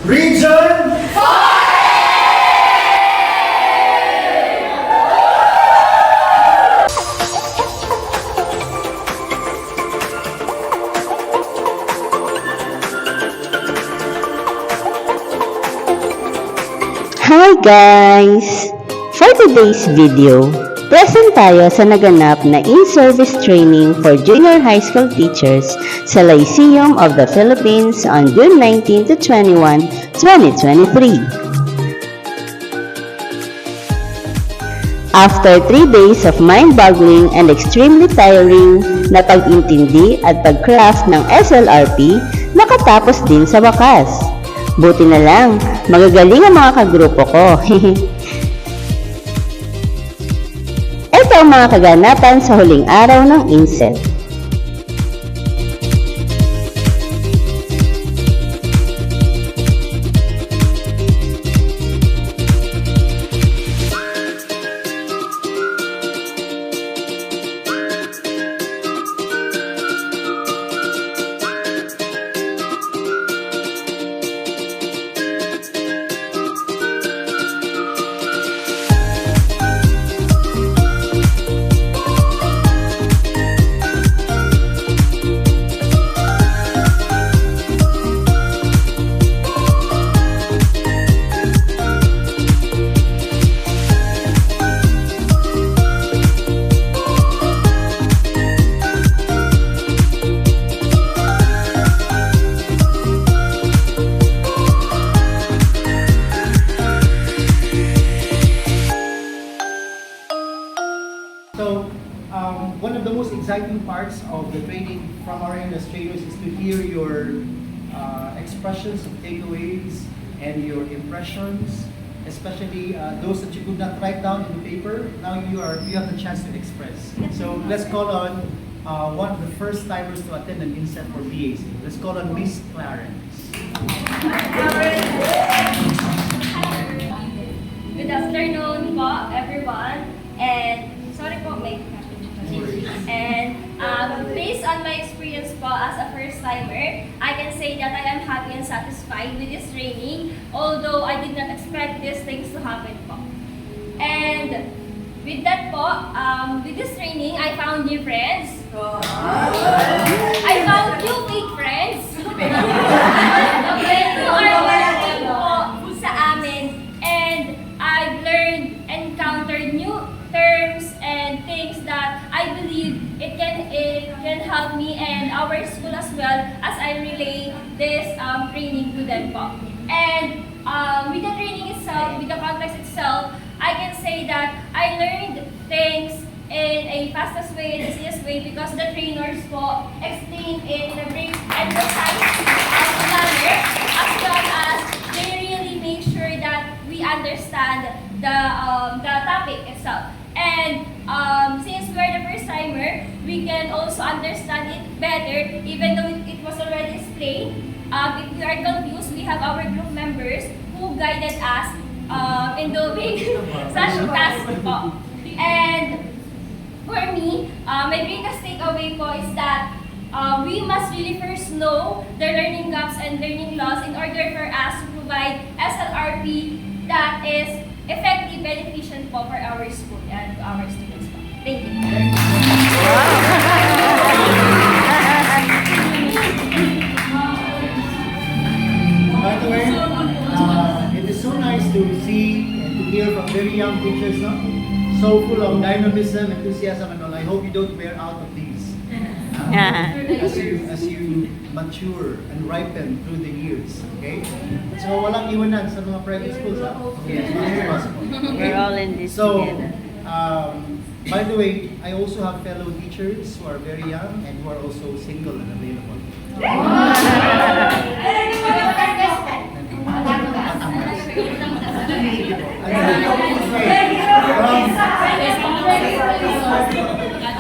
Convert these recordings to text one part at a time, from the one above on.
Region! Hi guys! For today's video, present tayo sa naganap na in-service training for junior high school teachers sa Lyceum of the Philippines on June 19 to 21, 2023. After 3 days of mind-boggling and extremely tiring na pag-intindi at pag-craft ng SLRP, nakatapos din sa wakas. Buti na lang, magagaling ang mga kagrupo ko. Ito ang mga kaganapan sa huling araw ng INSET. So, one of the most exciting parts of the training from our illustrators is to hear your expressions of takeaways and your impressions, especially those that you could not write down in the paper. Now you have the chance to express. So let's call on one of the first timers to attend an INSET for BAC. Let's call on Miss Clarence. Good afternoon po, everyone. And sorry po, may and based on my experience po as a first-timer, I can say that I am happy and satisfied with this training, although I did not expect these things to happen po. And with that po, with this training, I found new friends. I found new fake friends. When you are working po sa amin, and I've learned, encountered new terms and things that I believe it can help me and our school as well as I relay this training to them po. And with the training itself, with the context itself, I can say that I learned things in a fastest way and easiest way because the trainers po explain in a brief and precise manner, as well as they really make sure that we understand the topic itself. And since we are the first timer, we can also understand it better, even though it was already explained. If we are confused, we have our group members who guided us in doing such tasks po. And for me, my biggest takeaway po is that we must really first know the learning gaps and learning loss in order for us to provide SLRP that is effective beneficial po for our school and to our students po. Thank you. By the way, it is so nice to see and to hear from very young teachers, no? So full of dynamism, enthusiasm, and all. I hope you don't wear out of these. As you mature and ripen through the years, okay? So walang iwanan sa mga private schools, ha? Okay, as much as possible. Okay? We're all in this So, together. by the way, I also have fellow teachers who are very young and who are also single and available.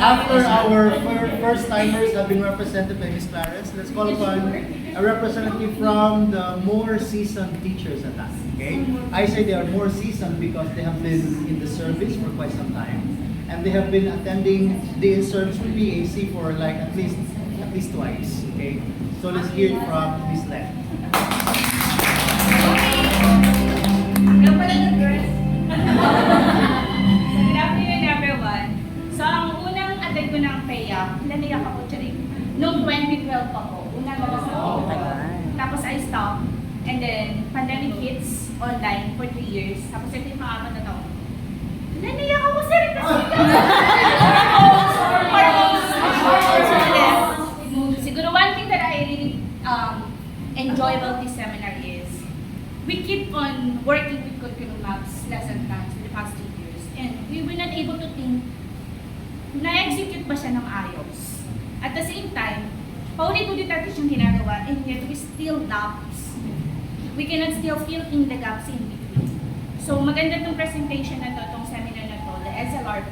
After our first timers have been represented by Ms. Clarence, let's call upon a representative from the more seasoned teachers at us. Okay? I say they are more seasoned because they have been in the service for quite some time. And they have been attending the service with BAC for like at least twice. Okay? So let's hear it from Ms. Len. And then, pandemic hits online for 3 years. Tapos ito yung pang-apat na taon. Naniyak ako sa rin kasi siguro one thing that I really enjoy about this seminar is we keep on working with curriculum maps, lesson plans for the past 2 years. And we were not able to think na-execute ba siya ng ayos. At the same time, paulit-ulit natin siyang ginagawa and yet we still gaps. We cannot still fill in the gaps in between. So maganda itong presentation na to, itong seminar na to, the SLRP,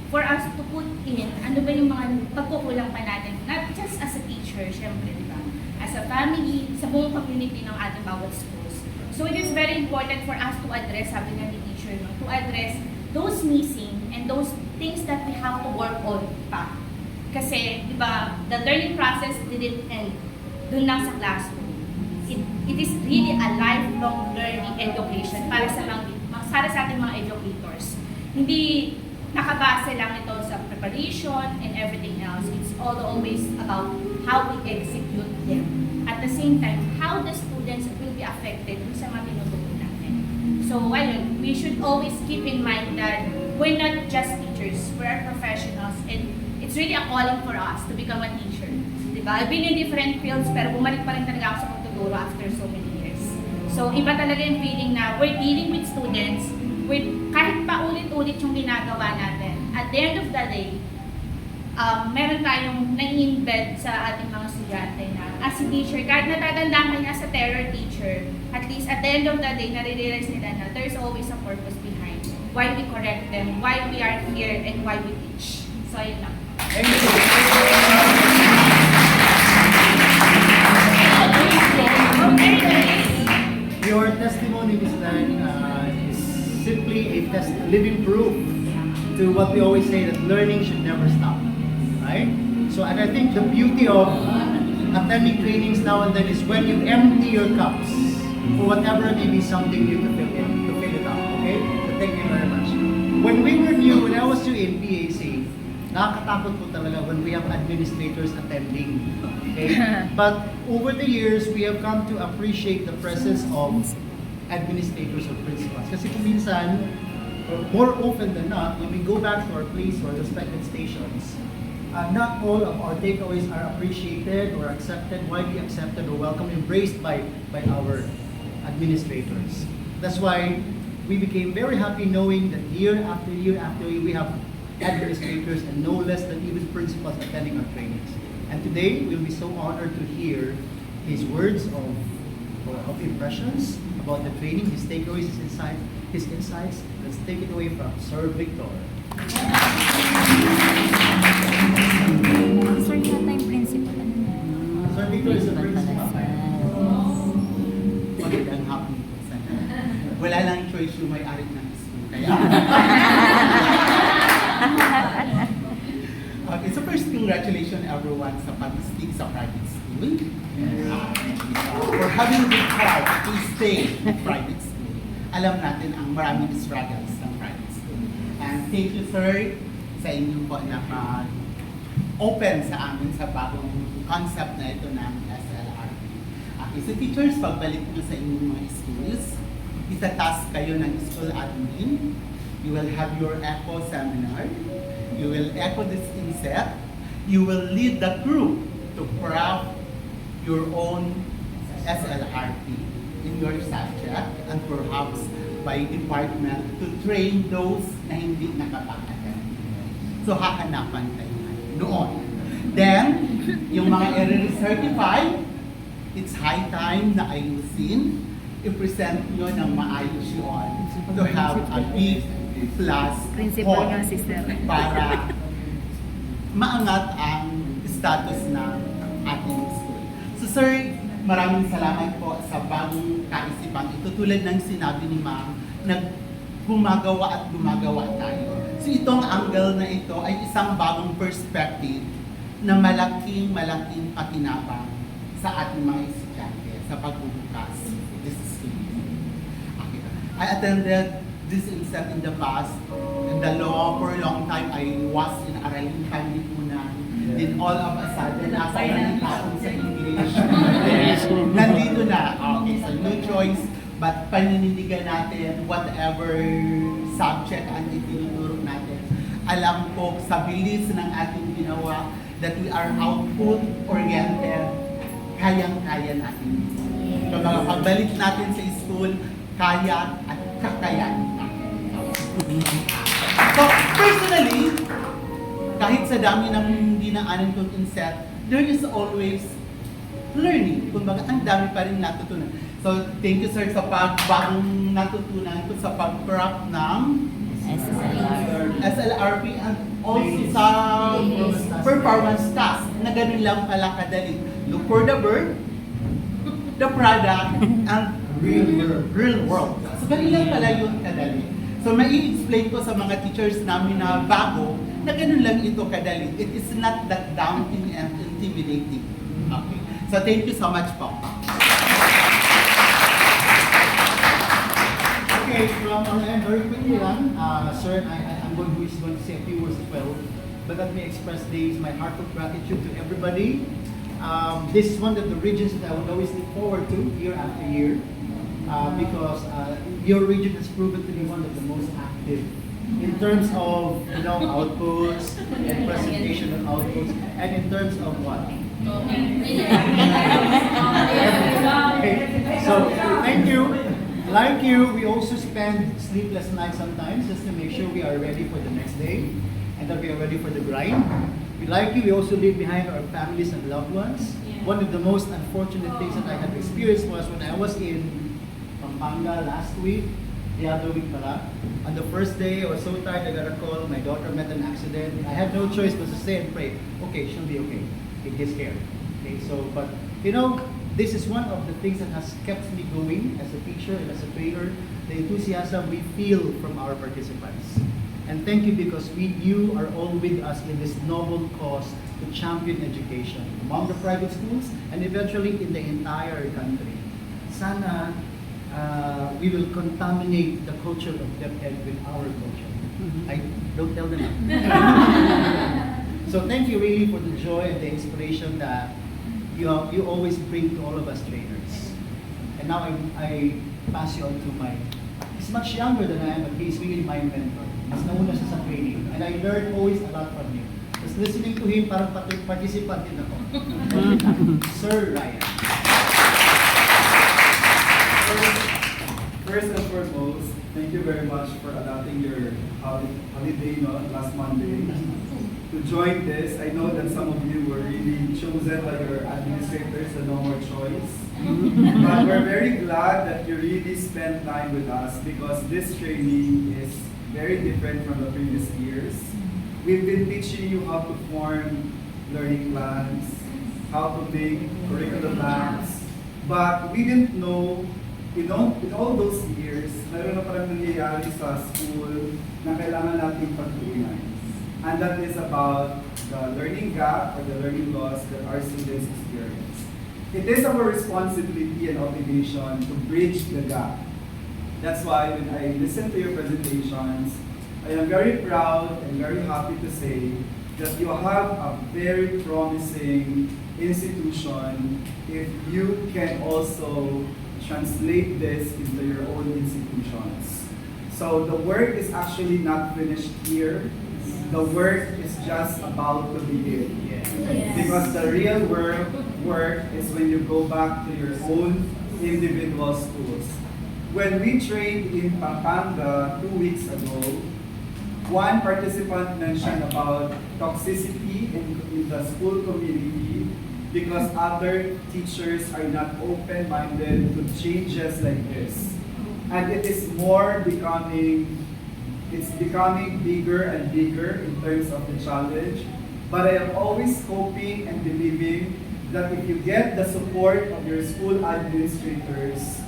for us to put in ano ba yung mga pagkukulang pa natin, not just as a teacher, syempre, di ba? As a family, sa buong community ng ating bawat schools. So it is very important for us to address, sabi nga ni teacher, no? To address those missing and those things that we have to work on pa. Kasi, di ba, the learning process didn't end dun lang sa classroom. It is really a lifelong learning education para sa ating mga educators. Hindi nakabase lang ito sa preparation and everything else. It's always about how we execute them. At the same time, how the students will be affected dun sa mga tinuturo natin. So, ayun, we should always keep in mind that we're not just teachers, we're professionals, and it's really a calling for us to become a teacher. Diba? I've been in different fields, pero bumalik pa rin talaga ako sa pagtuturo after so many years. So, iba talaga yung feeling na we're dealing with students, with kahit pa ulit-ulit yung ginagawa natin. At the end of the day, meron tayong nai-embed sa ating mga estudyante na as a teacher, kahit natatandaan ka niya as a terror teacher, at least at the end of the day, nare-realize nila na there's always a purpose behind why we correct them, why we are here, and why we teach. So, ayun lang. Thank you. Your testimony, Ms. Lan, is simply a living proof to what we always say, that learning should never stop, right? So, and I think the beauty of attending trainings now and then is when you empty your cups for whatever may be something new to fill it up, okay? So thank you very much. When we were new, when I was new in PAC, nakakatakot po talaga when we have administrators attending. Okay? But over the years, we have come to appreciate the presence of administrators or principals. Kasi kung minsan, more often than not, when we go back to our place or respected stations, not all of our takeaways are appreciated or accepted, widely accepted or welcome, embraced by our administrators. That's why we became very happy knowing that year after year after year, we have administrators and no less than even principals attending our trainings. And today, we'll be so honored to hear his words of impressions about the training, his takeaways, his insights. Let's take it away from Sir Victor. Sir, yata yung principal. Sir Victor is the principal. Magandang hapon po sana. Wala lang choice yung may-ari ng school. Kaya, it's a first congratulations everyone sa pag-stick sa private school. For having the heart to stay in private school. Alam natin ang maraming struggles ng private school. And thank you, sir, sa inyo po na open sa amin sa bagong concept na ito ng SLR. So teachers, pagbalik nyo sa inyong mga schools, isa-task kayo ng school admin. You will have your ECHO seminar. You will echo this INSET. You will lead the group to craft your own SLRP in your subject and perhaps by department to train those na hindi nakapag-attend. So hahanapan kayo noon. Then, yung mga i-certify, it's high time na ayusin, i-present nyo ng maayos yun to have a big plus Principal nga si Sir. para maangat ang status ng ating school. So sir, maraming salamat po sa bagong kaisipan. Ito tulad ng sinabi ni ma'am, gumagawa tayo. So itong angle na ito ay isang bagong perspective na malaking pakinabang sa ating mga estudyante sa pagbubukas this school. Okay. I attended this INSET in the past, in the law for a long time. I was in Aralin Family Punan. Then all of a sudden, nasa nandito ako sa English. Nandito na. Okay, so no choice but paninindigan natin whatever subject ang itinuturo natin. Alam ko sa bilis ng ating ginawa that we are output-oriented, kayang-kaya natin. So mga pagbalik natin sa school, kaya at kakayanin natin. So personally, kahit sa dami ng dinaanan kong INSET, there is always learning. Kumbaga, ang dami pa rin natutunan. So, thank you sir sa bagong natutunan ko sa pag-craft ng SLRP and also sa performance task na ganun lang pala kadali. Look for the bird, the product, and real world. So, ganun lang pala yun kadali. So, mai-explain ko sa mga teachers namin na bago na ganun lang ito kadali. It is not that daunting and intimidating. Okay. So, thank you so much po. Okay, from our end, very quickly lang, sir, I'm going to say a few words as well. But let me express this, my heartfelt gratitude to everybody. This is one of the regions that I would always look forward to year after year. Because your region has proven to be one of the most active in terms of outputs and presentation of outputs, and in terms of what? Okay. So thank you. Like you, we also spend sleepless nights sometimes just to make sure we are ready for the next day and that we are ready for the grind. We like you, we also leave behind our families and loved ones. One of the most unfortunate things that I had experienced was when I was in Pampanga last week, the other week pala. On the first day, I was so tired, I got a call, my daughter met an accident. I had no choice but to stay and pray. Okay, she'll be okay. It gets scared. Okay, so, but this is one of the things that has kept me going as a teacher and as a trainer, the enthusiasm we feel from our participants. And thank you because you are all with us in this noble cause to champion education among the private schools and eventually in the entire country. Sana we will contaminate the culture of DepEd with our culture. I don't tell them. So thank you really for the joy and the inspiration that you always bring to all of us trainers. And now I pass you on to he's much younger than I am, but he's really my mentor. Mas nauna siya sa training. And I learn always a lot from him. Just listening to him, parang participant din ako. Sir Ryan. First and foremost, thank you very much for allotting your holiday last Monday to join this. I know that some of you were really chosen by your administrators and no more choice. But we're very glad that you really spent time with us because this training is very different from the previous years. We've been teaching you how to form learning plans, how to make curriculum maps, but we didn't know, in all those years, meron na parang nangyayari sa school na kailangan natin pagtuunan. And that is about the learning gap or the learning loss that our students experience. It is our responsibility and obligation to bridge the gap. That's why when I listen to your presentations, I am very proud and very happy to say that you have a very promising institution if you can also translate this into your own institutions. So the work is actually not finished here. The work is just about to begin. Yes. Because the real work is when you go back to your own individual schools. When we trained in Pampanga 2 weeks ago, one participant mentioned about toxicity in the school community because other teachers are not open-minded to changes like this. And it is it's becoming bigger and bigger in terms of the challenge. But I am always hoping and believing that if you get the support of your school administrators,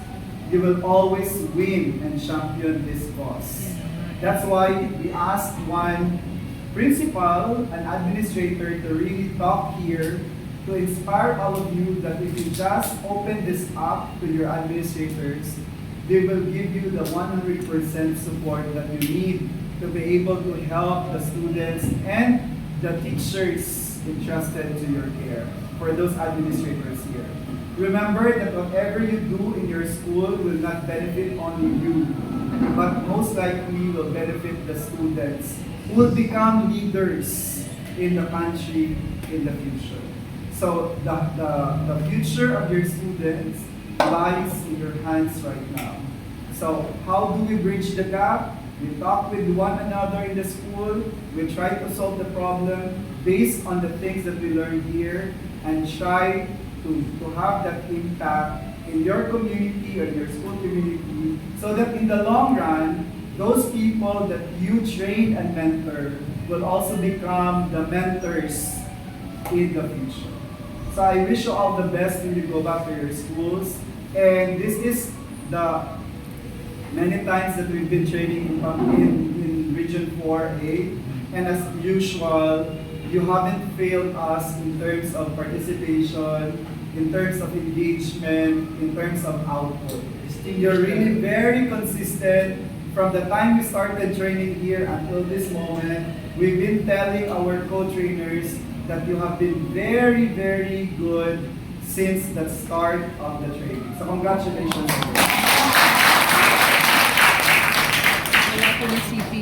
you will always win and champion this cause. That's why we asked one principal and administrator to really talk here to inspire all of you that if you just open this up to your administrators, they will give you the 100% support that you need to be able to help the students and the teachers entrusted to your care. For those administrators here, remember that whatever you do in your school will not benefit only you, but most likely will benefit the students who will become leaders in the country in the future. So the future of your students lies in your hands right now. So how do we bridge the gap? We talk with one another in the school. We try to solve the problem based on the things that we learn here and try to have that impact in your community or your school community so that in the long run, those people that you train and mentor will also become the mentors in the future. So I wish you all the best when you go back to your schools. And this is the many times that we've been training in Region 4A. And as usual, you haven't failed us in terms of participation, in terms of engagement, in terms of output. You're really very consistent. From the time we started training here until this moment, we've been telling our co-trainers that you have been very, very good since the start of the training. So congratulations.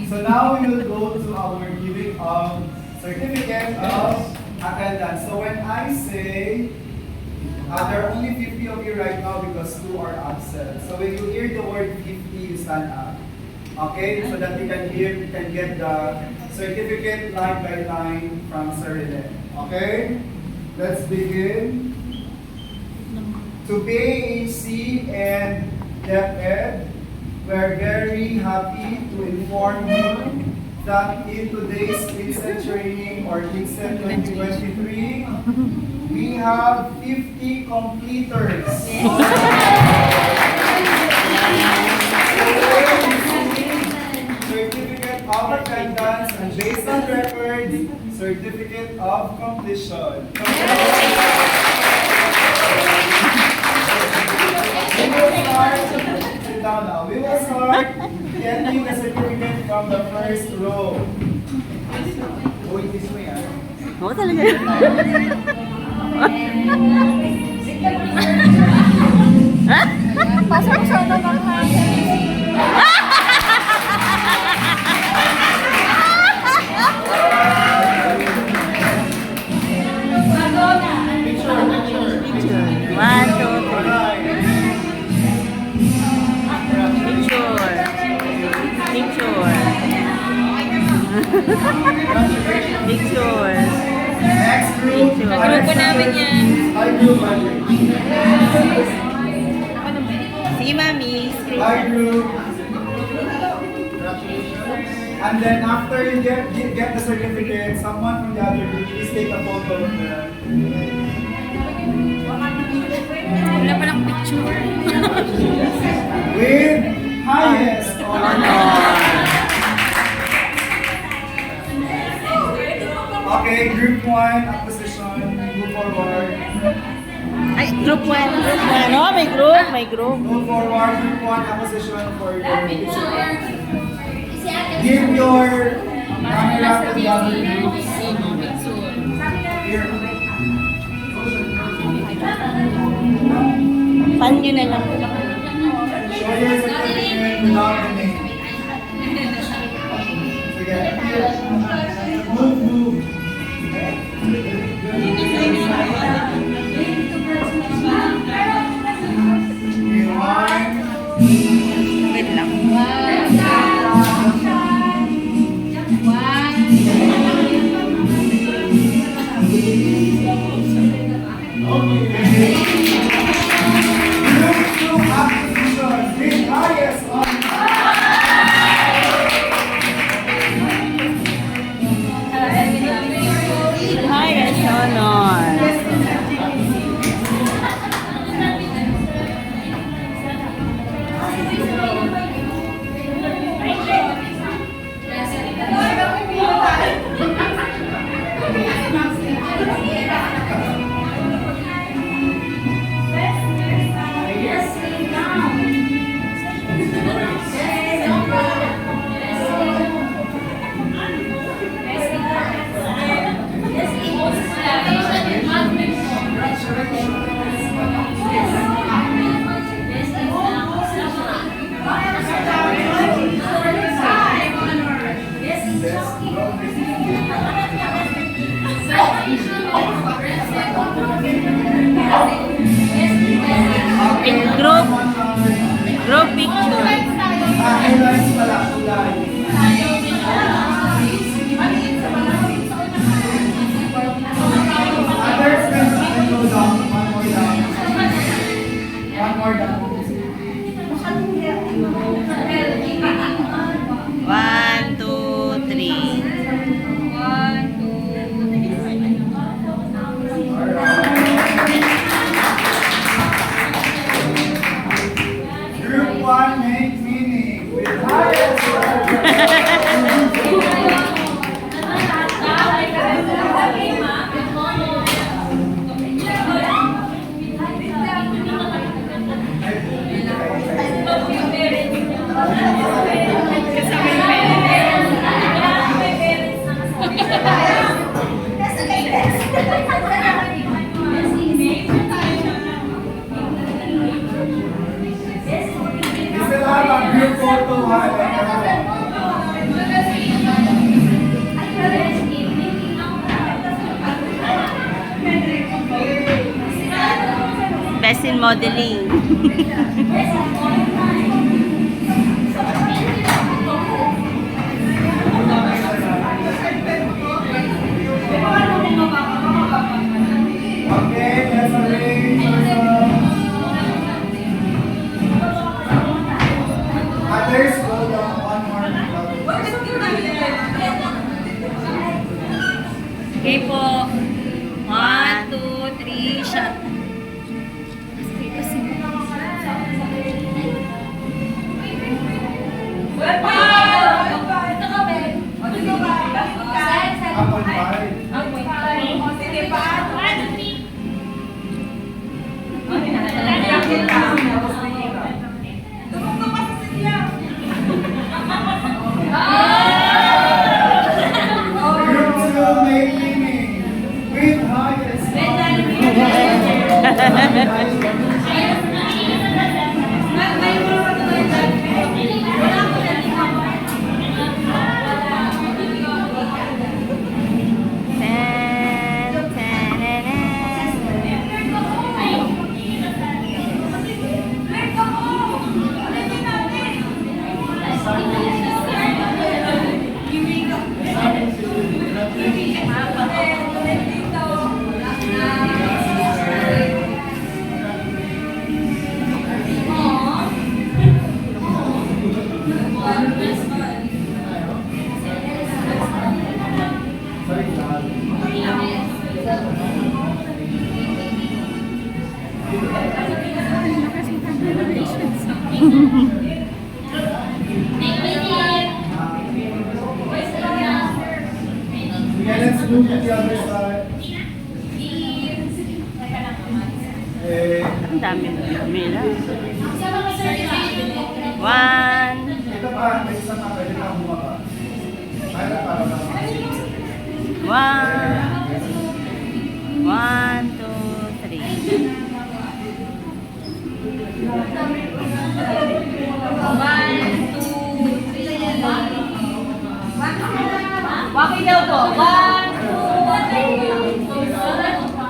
So now we will go to our giving of certificate of attendance. So when I say, there are only 50 of you right now because 2 are absent. So when you hear the word 50, you stand up. Okay, so that you can get the certificate line by line from Sir Rene. Okay, let's begin. To PAC and DepEd, we're very happy to inform you that in today's INSET training or INSET 2023, we have 50 completers. Certificate of attendance and based on record, certificate of completion. We will start, sit down now. We will start getting the certificate from the first row. Going this way, ah. Oo talaga. Pasok mo sa ano ng Picture. 1, 2, 3. Picture. Picture. Next group. Grupo namin yan. Hi group. Si Mami. Hi group. And then after you get the certificate, someone from the other group, please take a photo of them. Wala pa ng picture. With highest honor. Okay, group 1, acquisition, move forward. Ay, group 1. Group 1. Oh, may group. May group. Move forward, group 1, acquisition for your picture. Give your camera to the other groups. Here. Pan yun na lang. Show your certificate without the name. Sige. Move. Wait lang. Highest honor. fun, make meaning with high Best in modeling. Okay, let's arrange others go down one more. Okay po. 1, 2, 3, shot. Apple pie. Group 2 make meaning with high Okay, let's move to the other side. Ang dami nila. 1, Ito pa, may isang pwede kang bumaba. Para para 1, 2, 3. Walking daw po. 1, 2, 3.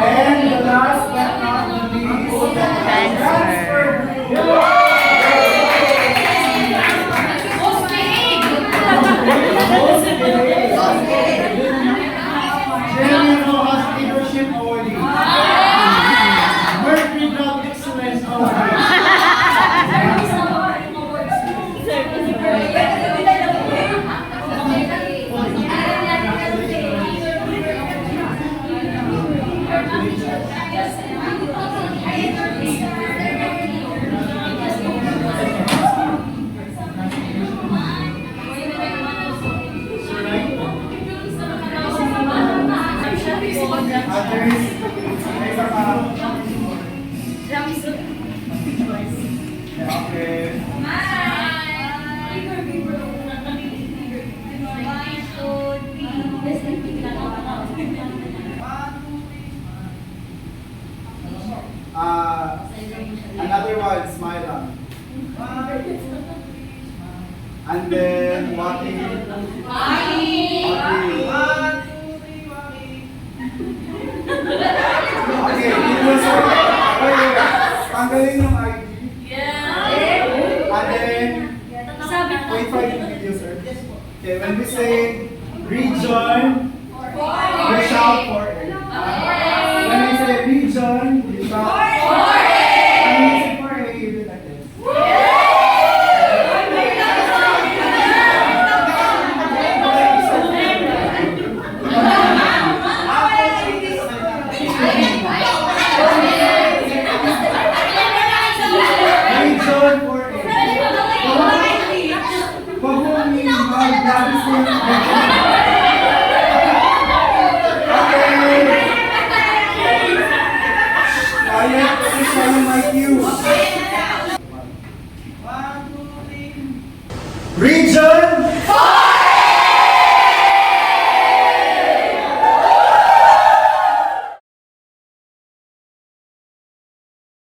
And the last but not the least, transfer. General House Leadership Award. Work Without Excellence Award. Others, may isa pa. Okay. Another one, smile lang. And then walking. Okay, it was tanggalin yung ID. And then, wait for the video, sir. Okay, when we say region, you shout for it. When we say region, you shout for it. When we say for it, you do like this. you.